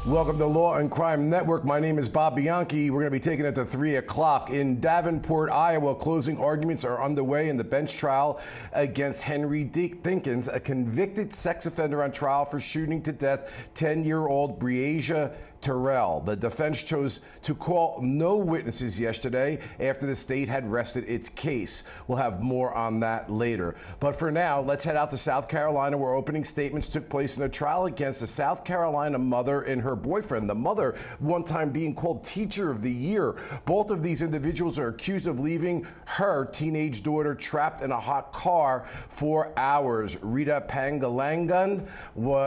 Welcome to Law and Crime Network. My name is Bob Bianchi. We're going to be taking it to 3 o'clock. In Davenport, Iowa, closing arguments are underway in the bench trial against Henry Dinkins, a convicted sex offender on trial for shooting to death 10-year-old Breasia Terrell. The defense chose to call no witnesses yesterday after the state had rested its case. We'll have more on that later. But for now, let's head out to South Carolina, where opening statements took place in a trial against a South Carolina mother and her boyfriend. The mother, one time being called Teacher of the Year. Both of these individuals are accused of leaving her teenage daughter trapped in a hot car for hours. Rita Pangalangan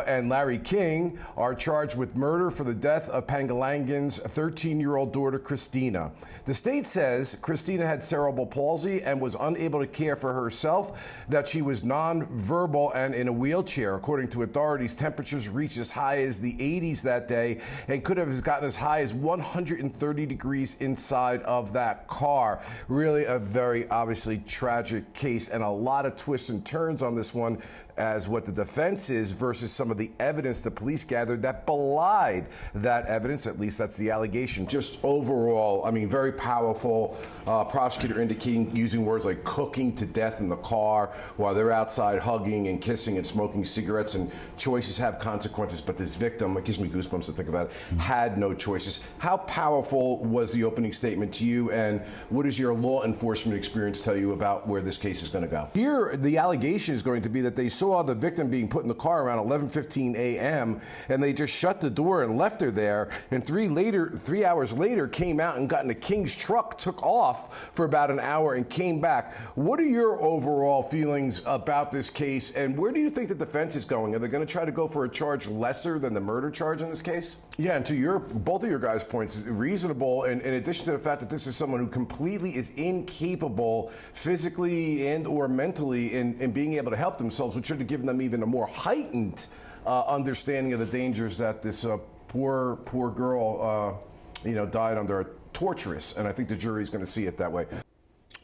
and Larry King are charged with murder for the death of Pangalangan's 13-year-old daughter, Cristina. The state says Cristina had cerebral palsy and was unable to care for herself, that she was nonverbal and in a wheelchair. According to authorities, temperatures reached as high as the 80s that day and could have gotten as high as 130 degrees inside of that car. Really a very obviously tragic case, and a lot of twists and turns on this one, as what the defense is versus some of the evidence the police gathered that belied that evidence. At least that's the allegation. Just overall, I mean, very powerful. Prosecutor indicating, using words like cooking to death in the car while they're outside hugging and kissing and smoking cigarettes, and choices have consequences. But this victim, it gives me goosebumps to think about it, had no choices. How powerful was the opening statement to you, and what does your law enforcement experience tell you about where this case is going to go? Here, the allegation is going to be that they saw the victim being put in the car around 11:15 a.m. and they just shut the door and left her there, and 3 hours later came out and got in a King's truck, took off for about an hour and came back. What are your overall feelings about this case, and where do you think the defense is going? Are they going to try to go for a charge lesser than the murder charge in this case? Yeah, and to both of your guys' points, reasonable, and in addition to the fact that this is someone who completely is incapable physically and or mentally in being able to help themselves, which should have given them even a more heightened understanding of the dangers that this poor girl died under. Torturous, and I think the jury is going to see it that way.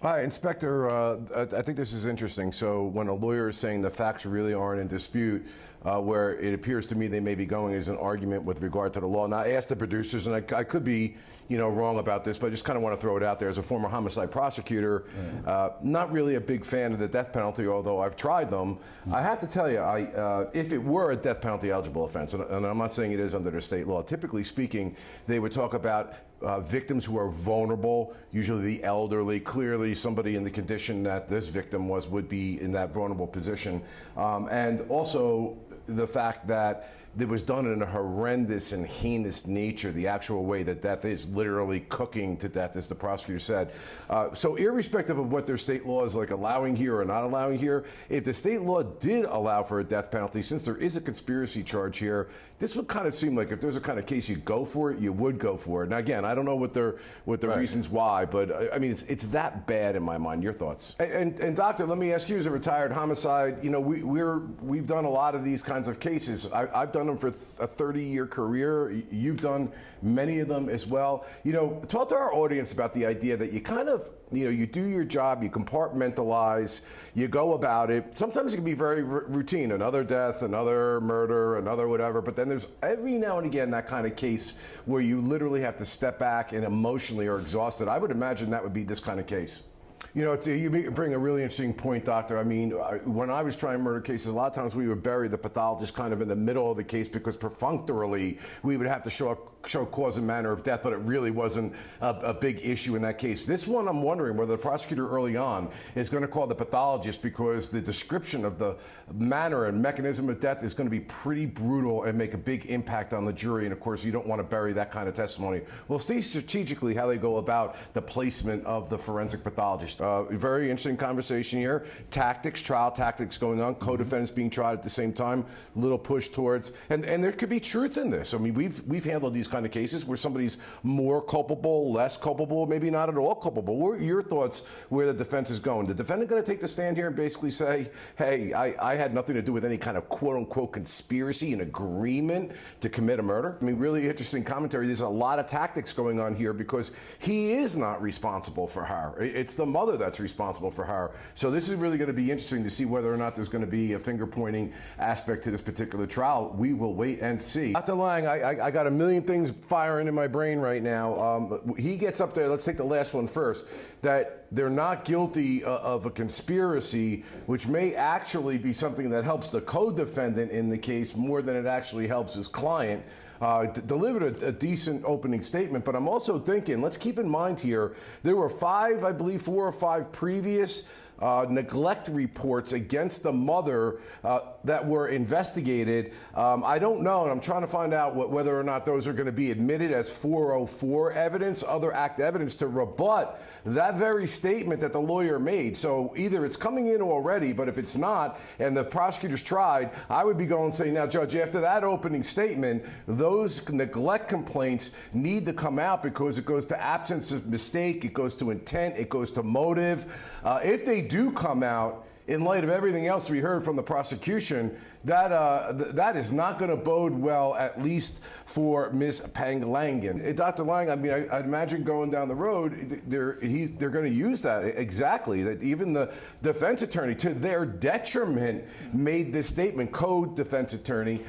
Hi, Inspector. I think this is interesting. So when a lawyer is saying the facts really aren't in dispute, where it appears to me they may be going as an argument with regard to the law. Now, I asked the producers, and I could be wrong about this, but I just kind of want to throw it out there. As a former homicide prosecutor, not really a big fan of the death penalty, although I've tried them. I have to tell you, if it were a death penalty eligible offense, and I'm not saying it is under the state law, typically speaking, they would talk about victims who are vulnerable, usually the elderly, clearly somebody in the condition that this victim would be in that vulnerable position. And also the fact that it was done in a horrendous and heinous nature, the actual way that death is, literally cooking to death, as the prosecutor said. So irrespective of what their state law is like allowing here or not allowing here, if the state law did allow for a death penalty, since there is a conspiracy charge here, this would kind of seem like if there's a kind of case you go for it, you would go for it. Now again, I don't know what the reasons why, but I mean, it's that bad in my mind. Your thoughts? And doctor, let me ask you, as a retired homicide, we've done a lot of these kinds of cases. I've done them for a 30-year career. You've done many of them as well. Talk to our audience about the idea that you kind of, you do your job, you compartmentalize, you go about it. Sometimes it can be very routine, another death, another murder, another whatever, but then there's every now and again that kind of case where you literally have to step back and emotionally are exhausted. I would imagine that would be this kind of case. You bring a really interesting point, Doctor. I mean, when I was trying murder cases, a lot of times we would bury the pathologist kind of in the middle of the case because perfunctorily we would have to show cause and manner of death, but it really wasn't a big issue in that case. This one, I'm wondering whether the prosecutor early on is going to call the pathologist because the description of the manner and mechanism of death is going to be pretty brutal and make a big impact on the jury. And of course, you don't want to bury that kind of testimony. We'll see strategically how they go about the placement of the forensic pathologist. Very interesting conversation here. Tactics, trial tactics going on. Co-defendants being tried at the same time. Little push towards, and there could be truth in this. I mean, we've handled these kind of cases where somebody's more culpable, less culpable, maybe not at all culpable. What are your thoughts where the defense is going? The defendant going to take the stand here and basically say, hey, I had nothing to do with any kind of quote-unquote conspiracy and agreement to commit a murder? I mean, really interesting commentary. There's a lot of tactics going on here because he is not responsible for her. It's the mother mother that's responsible for her. So this is really going to be interesting to see whether or not there's going to be a finger-pointing aspect to this particular trial. We will wait and see. Dr. Lang, I got a million things firing in my brain right now. He gets up there, let's take the last one first, that they're not guilty of a conspiracy, which may actually be something that helps the co-defendant in the case more than it actually helps his client. Delivered a decent opening statement, but I'm also thinking, let's keep in mind here, there were I believe 4 or 5 previous neglect reports against the mother that were investigated. I don't know, and I'm trying to find out whether or not those are going to be admitted as 404 evidence, other act evidence to rebut that very statement that the lawyer made. So either it's coming in already, but if it's not, and the prosecutors tried, I would be going and saying, now, Judge, after that opening statement, those neglect complaints need to come out because it goes to absence of mistake, it goes to intent, it goes to motive. If they do come out, in light of everything else we heard from the prosecution, that is not going to bode well, at least for Ms. Pangalangan. Dr. Lang, I mean, I'd imagine going down the road, they're going to use that exactly. That even the defense attorney, to their detriment, made this statement, co-defense attorney,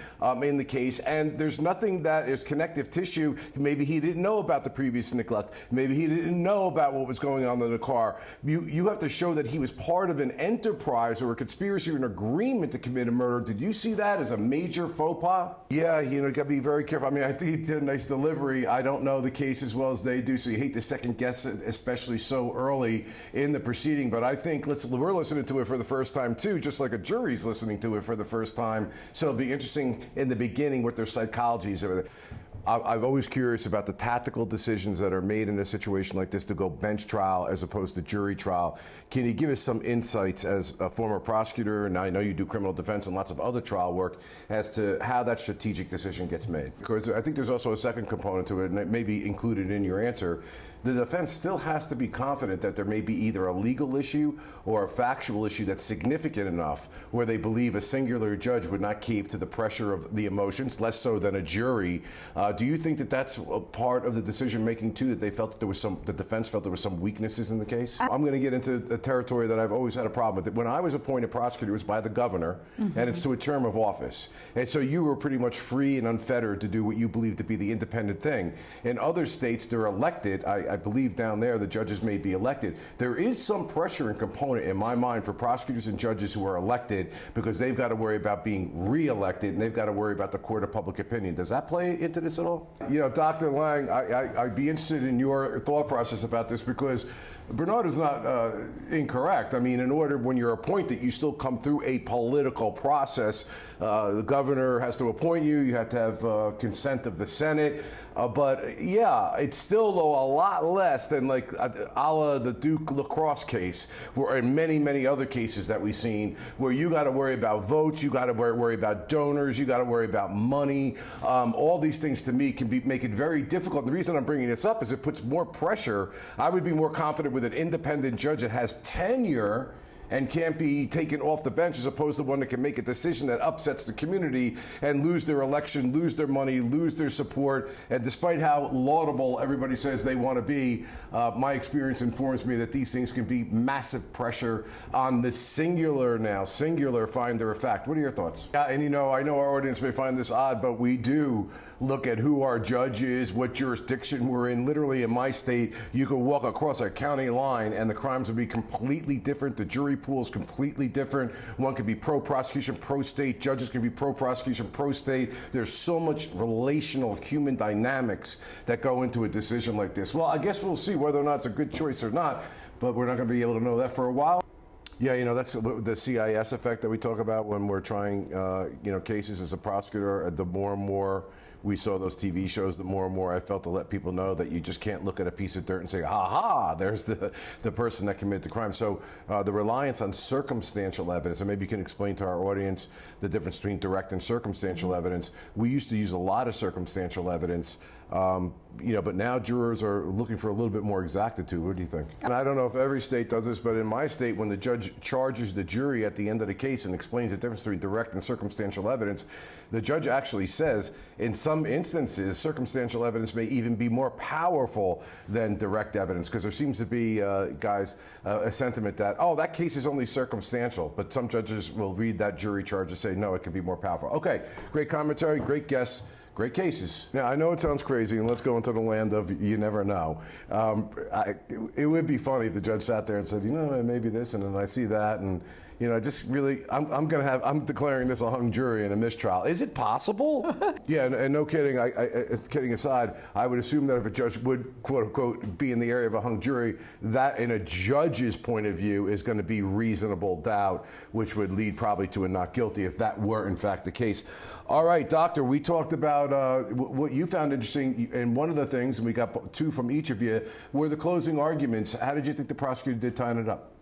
in the case. And there's nothing that is connective tissue. Maybe he didn't know about the previous neglect. Maybe he didn't know about what was going on in the car. You have to show that he was part of an enterprise or a conspiracy or an agreement to commit a murder. Did you see that as a major faux pas? Yeah, you got to be very careful. I mean, I think he did a nice delivery. I don't know the case as well as they do, so you hate to second guess it, especially so early in the proceeding. But I think we're listening to it for the first time too, just like a jury's listening to it for the first time. So it'll be interesting in the beginning what their psychology is. I'm always curious about the tactical decisions that are made in a situation like this to go bench trial as opposed to jury trial. Can you give us some insights as a former prosecutor, and I know you do criminal defense and lots of other trial work, as to how that strategic decision gets made? Because I think there's also a second component to it, and it may be included in your answer. The defense still has to be confident that there may be either a legal issue or a factual issue that's significant enough where they believe a singular judge would not cave to the pressure of the emotions, less so than a jury. Do you think that that's a part of the decision making too, that they felt that the defense felt there was some weaknesses in the case? I'm going to get into a territory that I've always had a problem with. When I was appointed prosecutor, it was by the governor, and it's to a term of office. And so you were pretty much free and unfettered to do what you believe to be the independent thing. In other states, they're elected. I believe down there the judges may be elected. There is some pressure and component in my mind for prosecutors and judges who are elected, because they've got to worry about being re-elected and they've got to worry about the court of public opinion. Does that play into this at all? Dr. Lang, I'd be interested in your thought process about this, because Bernarda's not incorrect. I mean, when you're appointed, you still come through a political process. The governor has to appoint you. You have to have consent of the Senate. But yeah, it's still, though, a lot less than like a la the Duke lacrosse case, or in many, many other cases that we've seen, where you got to worry about votes, you got to worry about donors, you got to worry about money. All these things to me can make it very difficult. And the reason I'm bringing this up is it puts more pressure. I would be more confident with an independent judge that has tenure and can't be taken off the bench, as opposed to one that can make a decision that upsets the community and lose their election, lose their money, lose their support. And despite how laudable everybody says they want to be, my experience informs me that these things can be massive pressure on the singular finder of fact. What are your thoughts? And I know our audience may find this odd, but we do look at who our judge is, what jurisdiction we're in. Literally, in my state, you could walk across a county line and the crimes would be completely different. The jury pool is completely different. One could be pro-prosecution, pro-state. Judges can be pro-prosecution, pro-state. There's so much relational human dynamics that go into a decision like this. Well, I guess we'll see whether or not it's a good choice or not, but we're not going to be able to know that for a while. Yeah, that's the CIS effect that we talk about when we're trying, cases as a prosecutor. The more and more we saw those TV shows, the more and more I felt to let people know that you just can't look at a piece of dirt and say, ha, there's the person that committed the crime. So the reliance on circumstantial evidence, and maybe you can explain to our audience the difference between direct and circumstantial evidence. We used to use a lot of circumstantial evidence, but now jurors are looking for a little bit more exactitude. What do you think? And I don't know if every state does this, but in my state, when the judge judge charges the jury at the end of the case and explains the difference between direct and circumstantial evidence, the judge actually says in some instances circumstantial evidence may even be more powerful than direct evidence, because there seems to be, a sentiment that, oh, that case is only circumstantial, but some judges will read that jury charge and say, no, it can be more powerful. Okay, great commentary, great guests. Great cases. Now, I know it sounds crazy, and let's go into the land of you never know. It would be funny if the judge sat there and said, maybe this, and then I see that, and just really, I'm declaring this a hung jury in a mistrial. Is it possible? Yeah, and no kidding. Kidding aside, I would assume that if a judge would, quote unquote, be in the area of a hung jury, that in a judge's point of view is going to be reasonable doubt, which would lead probably to a not guilty if that were in fact the case. All right, Doctor, we talked about what you found interesting, and one of the things, and we got two from each of you, were the closing arguments. How did you think the prosecutor did tying it up?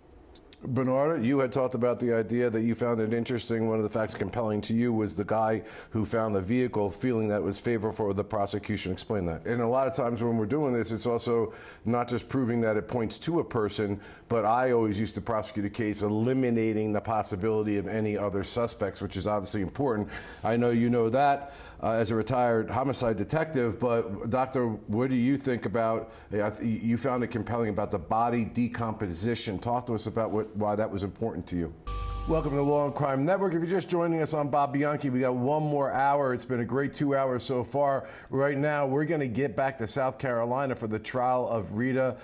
Bernarda, you had talked about the idea that you found it interesting. One of the facts compelling to you was the guy who found the vehicle feeling that it was favorable for the prosecution. Explain that. And a lot of times when we're doing this, it's also not just proving that it points to a person, but I always used to prosecute a case eliminating the possibility of any other suspects, which is obviously important. I know you know that as a retired homicide detective, but Doctor, what do you think about, you found it compelling about the body decomposition. Talk to us about why that was important to you. Welcome to the Law and Crime Network. If you're just joining us, I'm Bob Bianchi. We got one more hour. It's been a great 2 hours so far. Right now, we're going to get back to South Carolina for the trial of Rita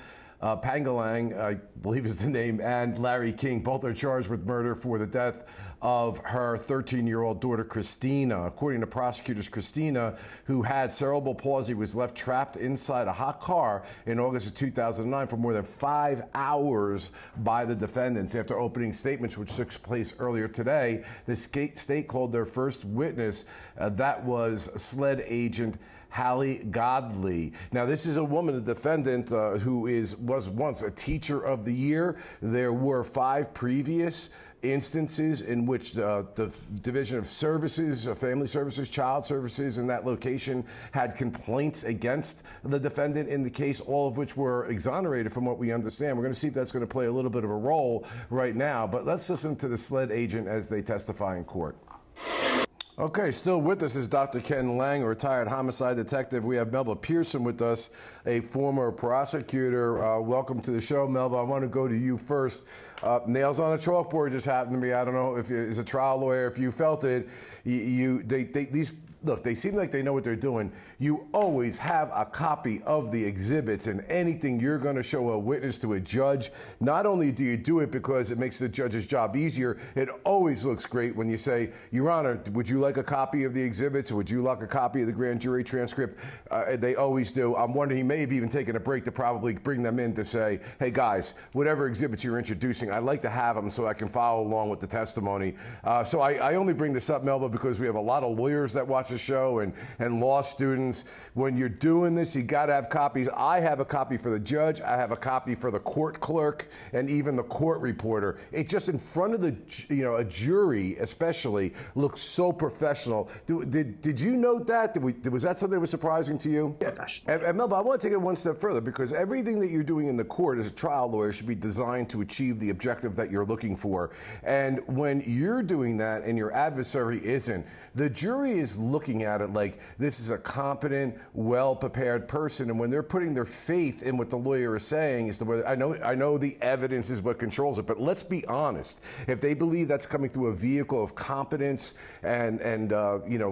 Pangalangan, I believe is the name, and Larry King. Both are charged with murder for the death of her 13-year-old daughter, Cristina. According to prosecutors, Cristina, who had cerebral palsy, was left trapped inside a hot car in August of 2009 for more than 5 hours by the defendants. After opening statements, which took place earlier today, the state called their first witness. That was SLED agent Hallie Godley. Now, this is a woman, a defendant, who was once a teacher of the year. There were 5 previous instances in which the Division of Services, Family Services, Child Services in that location had complaints against the defendant in the case, all of which were exonerated from what we understand. We're going to see if that's going to play a little bit of a role right now, but let's listen to the SLED agent as they testify in court. Okay, still with us is Dr. Ken Lang, a retired homicide detective. We have Melba Pearson with us, a former prosecutor. Welcome to the show, Melba. I want to go to you first. Nails on a chalkboard just happened to me. I don't know if you, as a trial lawyer, if you felt it. Look, they seem like they know what they're doing. You always have a copy of the exhibits, and anything you're going to show a witness to a judge, not only do you do it because it makes the judge's job easier, it always looks great when you say, Your Honor, would you like a copy of the exhibits, or would you like a copy of the grand jury transcript? They always do. I'm wondering, he may have even taken a break to probably bring them in to say, hey guys, whatever exhibits you're introducing, I'd like to have them so I can follow along with the testimony. So I only bring this up, Melba, because we have a lot of lawyers that watch the show and law students. When you're doing this, you got to have copies. I have a copy for the judge. I have a copy for the court clerk and even the court reporter. It just in front of the, a jury especially looks so professional. Did you note that? Was that something that was surprising to you? And Melba, I want to take it one step further, because everything that you're doing in the court as a trial lawyer should be designed to achieve the objective that you're looking for. And when you're doing that and your adversary isn't, the jury is looking at it like this is a competent, well-prepared person, and when they're putting their faith in what the lawyer is saying, is the way. I know the evidence is what controls it, but let's be honest. If they believe that's coming through a vehicle of competence and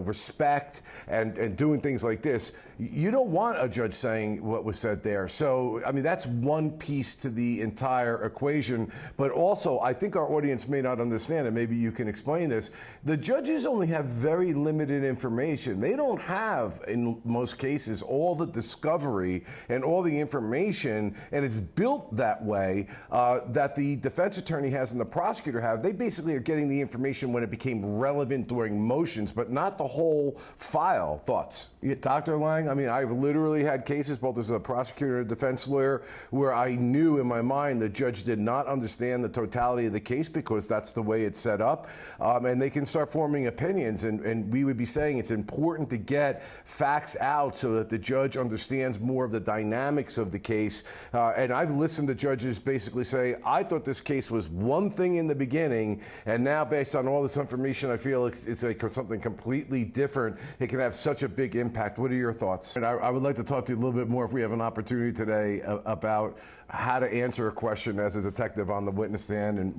respect and doing things like this, you don't want a judge saying what was said there. So, I mean, that's one piece to the entire equation. But also, I think our audience may not understand, and maybe you can explain this. The judges only have very limited information. They don't have, in most cases, all the discovery and all the information, and it's built that way, that the defense attorney has and the prosecutor have. They basically are getting the information when it became relevant during motions, but not the whole file. Thoughts? Yeah, Dr. Lang, I mean, I've literally had cases, both as a prosecutor and a defense lawyer, where I knew in my mind the judge did not understand the totality of the case because that's the way it's set up, and they can start forming opinions, and we would be saying It's important to get facts out so that the judge understands more of the dynamics of the case. And I've listened to judges basically say, I thought this case was one thing in the beginning, and now based on all this information, I feel it's like something completely different. It can have such a big impact. What are your thoughts? And I would like to talk to you a little bit more, if we have an opportunity today, about how to answer a question as a detective on the witness stand, and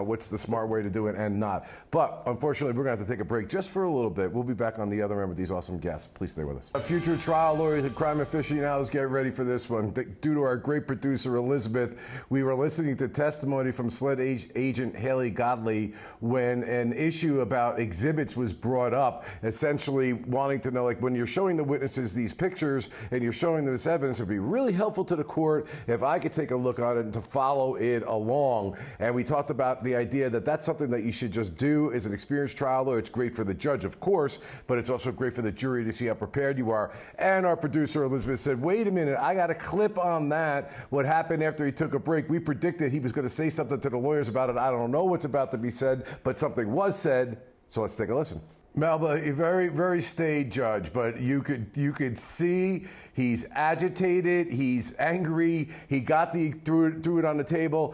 what's the smart way to do it and not. But unfortunately, we're going to have to take a break just for a little bit. We'll be back on the other end with these awesome guests. Please stay with us. Future trial lawyers and crime aficionados, get ready for this one. Due to our great producer Elizabeth, we were listening to testimony from SLED agent Haley Godley when an issue about exhibits was brought up, essentially wanting to know, like, when you're showing the witnesses these pictures and you're showing them this evidence, it would be really helpful to the court if I could take a look at it and to follow it along. And we talked about the idea that that's something that you should just do as an experienced trial lawyer. It's great for the judge, of course, but it's also great for the jury to see how prepared you are. And our producer Elizabeth said, wait a minute, I got a clip on that. What happened after he took a break? We predicted he was going to say something to the lawyers about it. I don't know what's about to be said, but something was said. So let's take a listen. Melba, a very, very staid judge, but you could see he's agitated, he's angry, he got threw it on the table.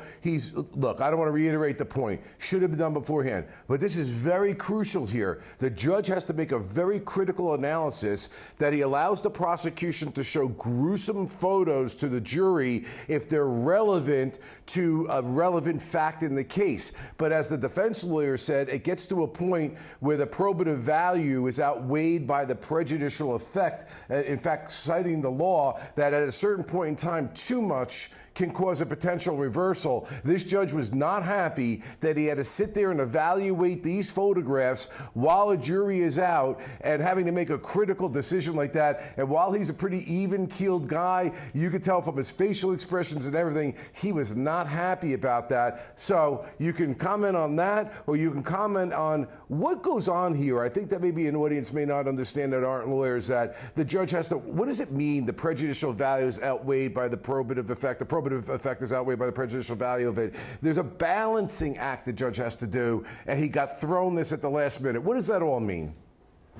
Look, I don't want to reiterate the point. Should have been done beforehand. But this is very crucial here. The judge has to make a very critical analysis that he allows the prosecution to show gruesome photos to the jury if they're relevant to a relevant fact in the case. But as the defense lawyer said, it gets to a point where the probative value is outweighed by the prejudicial effect. In fact, citing the law that at a certain point in time, too much can cause a potential reversal. This judge was not happy that he had to sit there and evaluate these photographs while a jury is out and having to make a critical decision like that. And while he's a pretty even-keeled guy, you could tell from his facial expressions and everything, he was not happy about that. So you can comment on that, or you can comment on what goes on here. I think that maybe an audience may not understand that aren't lawyers, that the judge has to, what does it mean the prejudicial value is outweighed by the probative effect? The probative effect is outweighed by the prejudicial value of it. There's a balancing act the judge has to do, and he got thrown this at the last minute. What does that all mean?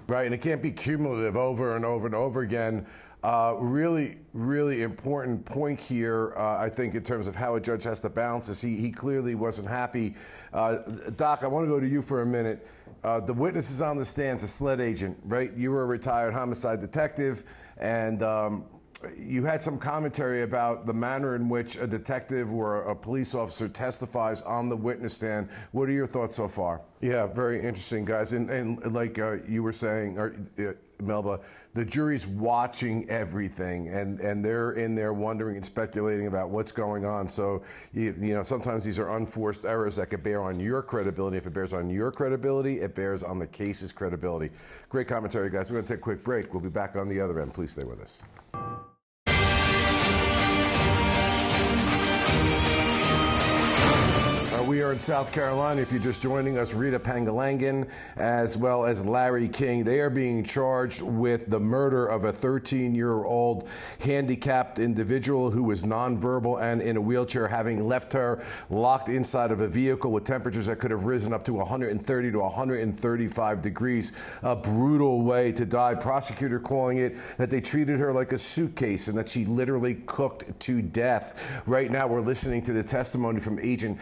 Right, and it can't be cumulative over and over and over again. Really, really important point here, I think, in terms of how a judge has to balance this. He clearly wasn't happy. Doc, I want to go to you for a minute. The witness is on the stand, it's a SLED agent, right? You were a retired homicide detective, and you had some commentary about the manner in which a detective or a police officer testifies on the witness stand. What are your thoughts so far? Yeah, very interesting, guys. And like you were saying, Melba, the jury's watching everything, and they're in there wondering and speculating about what's going on. So, sometimes these are unforced errors that could bear on your credibility. If it bears on your credibility, it bears on the case's credibility. Great commentary, guys. We're going to take a quick break. We'll be back on the other end. Please stay with us. We are in South Carolina. If you're just joining us, Rita Pangalangan as well as Larry King, they are being charged with the murder of a 13-year-old handicapped individual who was nonverbal and in a wheelchair, having left her locked inside of a vehicle with temperatures that could have risen up to 130 to 135 degrees. A brutal way to die. Prosecutor calling it that they treated her like a suitcase and that she literally cooked to death. Right now, we're listening to the testimony from Agent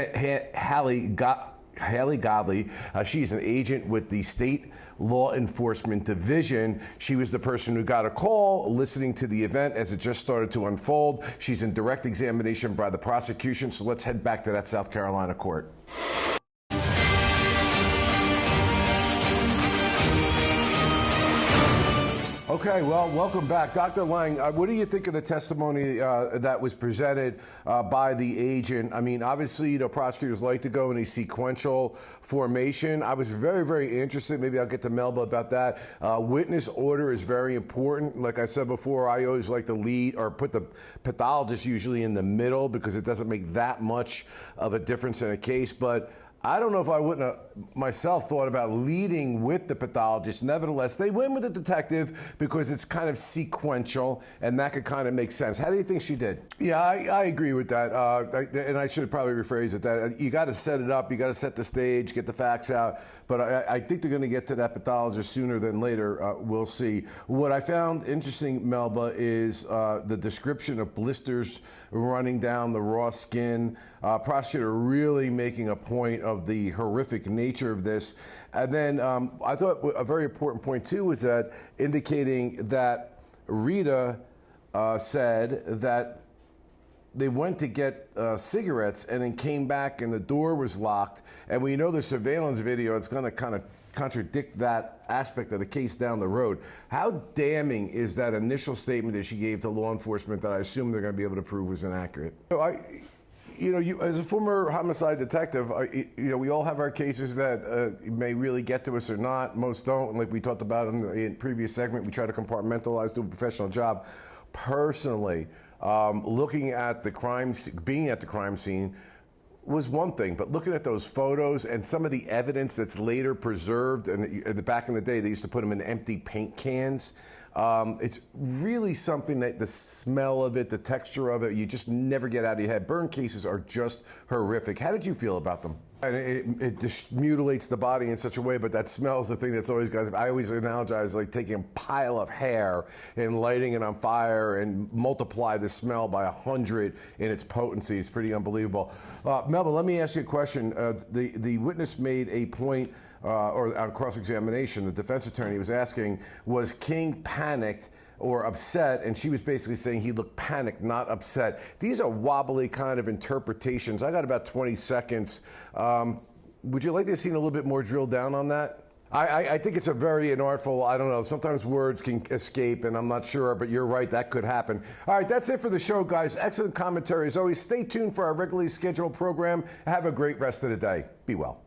Haley Godley. She's an agent with the State Law Enforcement Division. She was the person who got a call listening to the event as it just started to unfold. She's in direct examination by the prosecution. So let's head back to that South Carolina court. Okay, well, welcome back. Dr. Lang, what do you think of the testimony that was presented by the agent? I mean, obviously, prosecutors like to go in a sequential formation. I was very, very interested. Maybe I'll get to Melba about that. Witness order is very important. Like I said before, I always like to lead or put the pathologist usually in the middle because it doesn't make that much of a difference in a case. But I don't know if I wouldn't have myself thought about leading with the pathologist. Nevertheless, they went with the detective because it's kind of sequential, and that could kind of make sense. How do you think she did? Yeah, I agree with that. And I should have probably rephrased it. That you got to set it up, you got to set the stage, get the facts out. But I think they're going to get to that pathologist sooner than later. We'll see. What I found interesting, Melba, is the description of blisters running down the raw skin. Prosecutor really making a point of the horrific nature of this. And then I thought a very important point, too, was that indicating that Rita said that they went to get cigarettes and then came back and the door was locked. And we know the surveillance video, it's going to kind of contradict that aspect of the case down the road. How damning is that initial statement that she gave to law enforcement that I assume they're going to be able to prove was inaccurate? You as a former homicide detective, we all have our cases that may really get to us or not. Most don't. And like we talked about in the previous segment, we try to compartmentalize, do a professional job. Personally, looking at the crime, being at the crime scene was one thing, but looking at those photos and some of the evidence that's later preserved, and back in the day, they used to put them in empty paint cans. It's really something that the smell of it, the texture of it, you just never get out of your head. Burn cases are just horrific. How did you feel about them? And it just mutilates the body in such a way, but that smell is the thing that's always got. I always analogize like taking a pile of hair and lighting it on fire and multiply the smell by 100 in its potency. It's pretty unbelievable. Melba, let me ask you a question. The witness made a point, or on cross-examination, the defense attorney was asking, was King panicked or upset? And she was basically saying he looked panicked, not upset. These are wobbly kind of interpretations. I got about 20 seconds. Would you like to see a little bit more drill down on that? I think it's a very inartful, I don't know, sometimes words can escape, and I'm not sure, but you're right, that could happen. All right, that's it for the show, guys. Excellent commentary. As always, stay tuned for our regularly scheduled program. Have a great rest of the day. Be well.